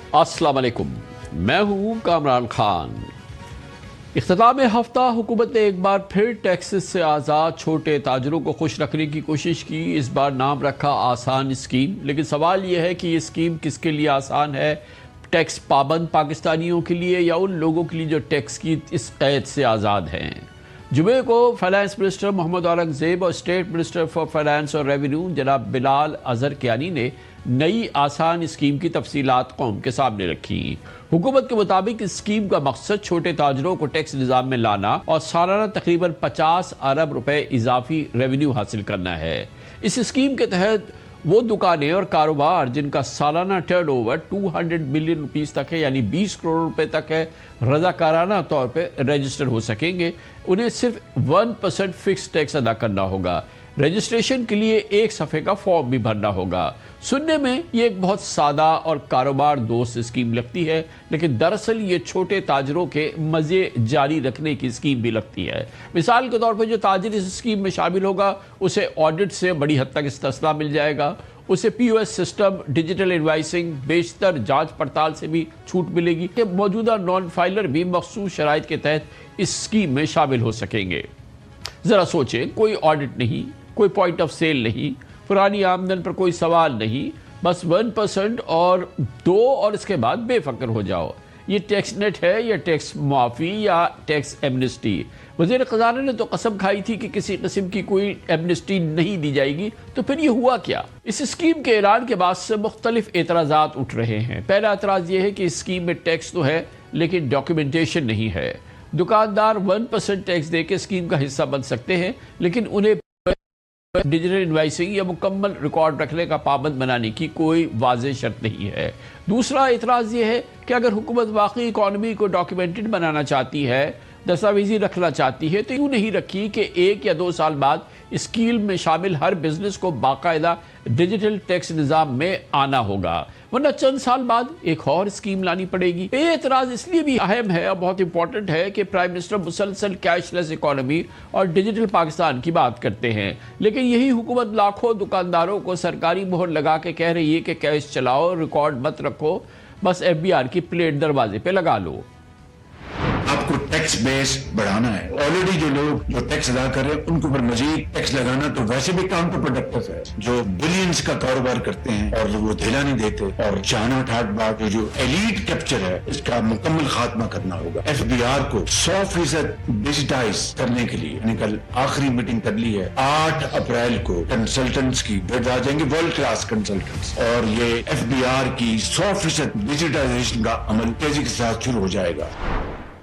السلام علیکم، میں ہوں کامران خان۔ اختتام ہفتہ حکومت نے ایک بار پھر ٹیکسز سے آزاد چھوٹے تاجروں کو خوش رکھنے کی کوشش کی۔ اس بار نام رکھا آسان اسکیم، لیکن سوال یہ ہے کہ یہ اسکیم کس کے لیے آسان ہے؟ ٹیکس پابند پاکستانیوں کے لیے یا ان لوگوں کے لیے جو ٹیکس کی اس قید سے آزاد ہیں؟ جمعے کو فائنانس منسٹر محمد اورنگزیب اور اسٹیٹ منسٹر فار فائنانس اور ریونیو جناب بلال اظہر کیانی نے نئی آسان اسکیم کی تفصیلات قوم کے سامنے رکھی۔ حکومت کے مطابق اس اسکیم کا مقصد چھوٹے تاجروں کو ٹیکس نظام میں لانا اور سالانہ تقریباً 50 ارب روپے اضافی ریونیو حاصل کرنا ہے۔ اس اسکیم کے تحت وہ دکانیں اور کاروبار جن کا سالانہ ٹرن اوور 200 ملین روپیز تک ہے، یعنی 20 کروڑ روپے تک ہے، رضاکارانہ طور پہ رجسٹر ہو سکیں گے۔ انہیں صرف 1% فکس ٹیکس ادا کرنا ہوگا۔ رجسٹریشن کے لیے ایک صفحے کا فارم بھی بھرنا ہوگا۔ سننے میں یہ ایک بہت سادہ اور کاروبار دوست اسکیم لگتی ہے، لیکن دراصل یہ چھوٹے تاجروں کے مزے جاری رکھنے کی اسکیم بھی لگتی ہے۔ مثال کے طور پر جو تاجر اس اسکیم میں شامل ہوگا اسے آڈٹ سے بڑی حد تک استثنا مل جائے گا، اسے P O S system, digital invoicing, بیشتر جانچ پڑتال سے بھی چھوٹ ملے گی کہ موجودہ نان فائلر بھی مخصوص شرائط کے تحت اس اسکیم میں شامل ہو سکیں گے۔ ذرا سوچیں، کوئی آڈٹ نہیں، کوئی پوائنٹ آف سیل نہیں، پرانی آمدن پر کوئی سوال نہیں، بس 1% اور اس کے بعد بے فکر ہو جاؤ۔ یہ ٹیکس نیٹ ہے یا ٹیکس معافی یا ٹیکس ایمنسٹی؟ وزیر خزانہ نے تو قسم کھائی تھی کہ کسی قسم کی کوئی ایمنسٹی نہیں دی جائے گی، تو پھر یہ ہوا کیا؟ اس اسکیم کے اعلان کے بعد سے مختلف اعتراضات اٹھ رہے ہیں۔ پہلا اعتراض یہ ہے کہ اس اسکیم میں ٹیکس تو ہے لیکن ڈاکیومنٹیشن نہیں ہے۔ دکاندار 1% ٹیکس دے کے اسکیم کا حصہ بن سکتے ہیں، لیکن انہیں ڈیجیٹل انوائسنگ یا مکمل ریکارڈ رکھنے کا پابند بنانے کی کوئی واضح شرط نہیں ہے۔ دوسرا اعتراض یہ ہے کہ اگر حکومت واقعی اکانومی کو ڈاکیومنٹڈ بنانا چاہتی ہے، دستاویزی رکھنا چاہتی ہے، تو یوں نہیں رکھی کہ 1 یا 2 سال بعد اسکیم میں شامل ہر بزنس کو باقاعدہ ڈیجیٹل ٹیکس نظام میں آنا ہوگا، ورنہ چند سال بعد ایک اور اسکیم لانی پڑے گی۔ یہ اعتراض اس لیے بھی اہم ہے اور بہت امپورٹنٹ ہے کہ پرائم منسٹر مسلسل کیش لیس اکانومی اور ڈیجیٹل پاکستان کی بات کرتے ہیں، لیکن یہی حکومت لاکھوں دکانداروں کو سرکاری مہر لگا کے کہہ رہی ہے کہ کیش چلاؤ، ریکارڈ مت رکھو، بس ایف بی آر کی پلیٹ دروازے پہ لگا لو۔ آپ کو ٹیکس بیس بڑھانا ہے۔ آلریڈی جو لوگ جو ٹیکس ادا کر رہے ہیں ان کے اوپر مزید ٹیکس لگانا تو ویسے بھی کاؤنٹر پروڈکٹیو ہے۔ جو بلینز کا کاروبار کرتے ہیں اور وہ دھیلا نہیں دیتے، اور چانا ٹھاٹ باغ جو ایلیٹ کیپچر ہے، اس کا مکمل خاتمہ کرنا ہوگا۔ ایف بی آر کو 100% ڈیجیٹائز کرنے کے لیے کل آخری میٹنگ کر لی ہے۔ 8 اپریل کو کنسلٹنٹس کی بڈ آ جائیں گے، ورلڈ کلاس کنسلٹنٹس، اور یہ ایف بی آر کی 100% ڈیجیٹائزیشن کا عمل تیزی کے ساتھ شروع ہو جائے گا۔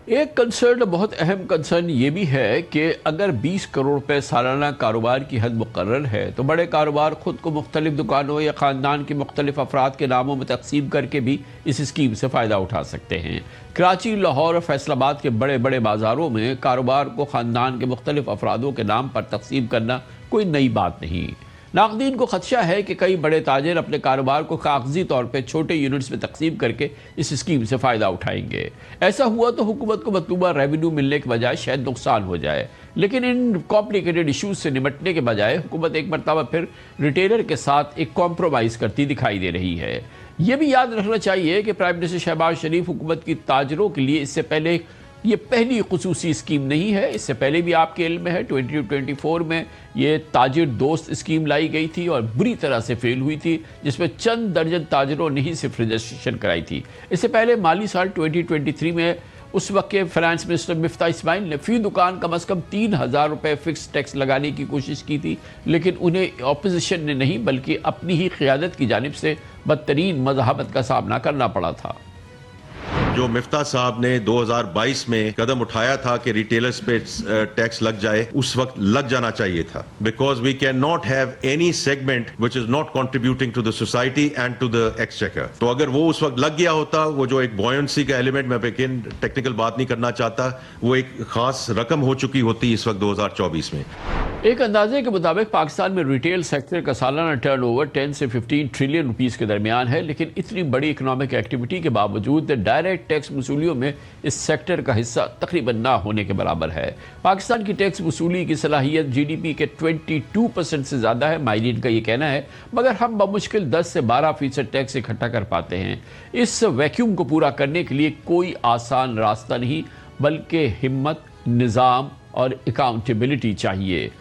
ایک کنسرن، بہت اہم کنسرن یہ بھی ہے کہ اگر 20 کروڑ روپے سالانہ کاروبار کی حد مقرر ہے تو بڑے کاروبار خود کو مختلف دکانوں یا خاندان کے مختلف افراد کے ناموں میں تقسیم کر کے بھی اس اسکیم سے فائدہ اٹھا سکتے ہیں۔ کراچی، لاہور اور فیصل آباد کے بڑے بڑے بازاروں میں کاروبار کو خاندان کے مختلف افرادوں کے نام پر تقسیم کرنا کوئی نئی بات نہیں۔ ناقدین کو خدشہ ہے کہ کئی بڑے تاجر اپنے کاروبار کو کاغذی طور پہ چھوٹے یونٹس میں تقسیم کر کے اس اسکیم سے فائدہ اٹھائیں گے۔ ایسا ہوا تو حکومت کو مطلوبہ ریونیو ملنے کے بجائے شاید نقصان ہو جائے، لیکن ان کمپلیکیٹڈ ایشوز سے نمٹنے کے بجائے حکومت ایک مرتبہ پھر ریٹیلر کے ساتھ ایک کمپرومائز کرتی دکھائی دے رہی ہے۔ یہ بھی یاد رکھنا چاہیے کہ پرائم منسٹر شہباز شریف حکومت کی تاجروں کے لیے اس سے پہلے یہ پہلی خصوصی اسکیم نہیں ہے۔ اس سے پہلے بھی آپ کے علم میں ہے 2024 میں یہ تاجر دوست اسکیم لائی گئی تھی اور بری طرح سے فیل ہوئی تھی، جس میں چند درجن تاجروں نے ہی صرف رجسٹریشن کرائی تھی۔ اس سے پہلے مالی سال 2023 میں اس وقت کے فائنانس منسٹر مفتاح اسماعیل نے فی دکان کم از کم 3000 روپے فکس ٹیکس لگانے کی کوشش کی تھی، لیکن انہیں اپوزیشن نے نہیں بلکہ اپنی ہی قیادت کی جانب سے بدترین مزاحمت کا سامنا کرنا پڑا تھا۔ جو مفتاح صاحب نے 2022 میں قدم اٹھایا تھا کہ ریٹیلرز پہ ٹیکس لگ جائے، اس وقت لگ جانا چاہیے تھا، because we can not have any segment which is not contributing to the society and to the exchequer. تو اگر وہ اس وقت لگ گیا ہوتا، وہ جو ایک بوئنسی کا ایلیمنٹ، میں لیکن ٹیکنیکل بات نہیں کرنا چاہتا، وہ ایک خاص رقم ہو چکی ہوتی اس وقت 2024 میں۔ ایک اندازے کے مطابق پاکستان میں ریٹیل سیکٹر کا سالانہ ٹرن اوور 10 سے 15 ٹریلین روپیز کے درمیان ہے، لیکن اتنی بڑی اکنامک ایکٹیویٹی کے باوجود ڈائریکٹ ٹیکس وصولیوں میں اس سیکٹر کا حصہ تقریباً نہ ہونے کے برابر ہے۔ پاکستان کی ٹیکس وصولی کی صلاحیت جی ڈی پی کے 22% سے زیادہ ہے، ماہرین کا یہ کہنا ہے، مگر ہم بمشکل 10 سے 12% ٹیکس اکٹھا کر پاتے ہیں۔ اس ویکیوم کو پورا کرنے کے لیے کوئی آسان راستہ نہیں، بلکہ ہمت، نظام اور اکاؤنٹیبلٹی چاہیے۔